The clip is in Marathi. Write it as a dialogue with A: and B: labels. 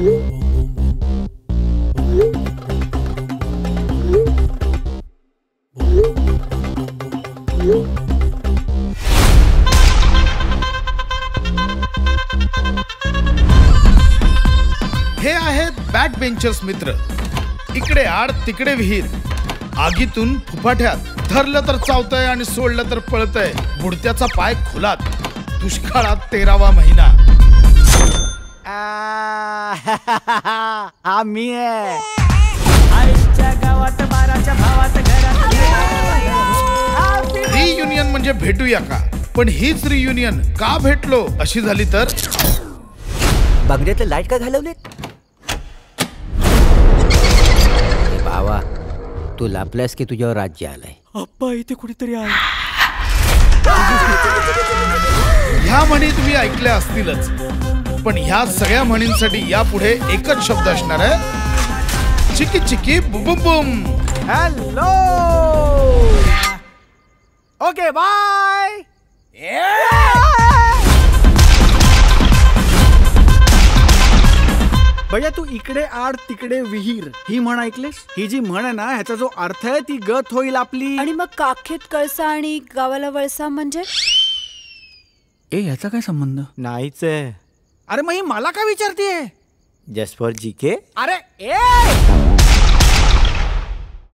A: हे आहेत बॅक बेंचर्स मित्र. इकडे आड तिकडे विहीर, आगीतून फुफाट्यात, धरलं तर चावतंय आणि सोडलं तर पळतंय. बुडत्याचा पाय खुलात, दुष्काळात 13वा महिना.
B: हा मी आहे. आईच्या गावात बाराच्या भावात घरात.
A: रियुनियन म्हणजे भेटूया का, पण हीच रियुनियन का भेटलो अशी झाली तर.
B: बंगल्यातले लाईट का घालवले बाबा? तू लापल्यास की तुझ्यावर राज्य आलंय. अप्पा इथे कुठेतरी आहे.
A: ह्या म्हणी तुम्ही ऐकल्या असतीलच, पण ह्या सगळ्या म्हणींसाठी यापुढे एकच शब्द असणार आहे, चिकी चिकी बुबुम बुम.
B: Hello, okay bye. भैया तू इकडे आड तिकडे विहीर ही म्हण ऐकलीस? ही जी म्हण आहे ना, ह्याचा जो अर्थ आहे ती गत होईल आपली.
C: आणि मग काखेत कळसा आणि गावाला वळसा म्हणजे?
B: ह्याचा काय संबंध? नाहीच आहे. अरे मग ही मला का विचारतीये? Just for GK. अरे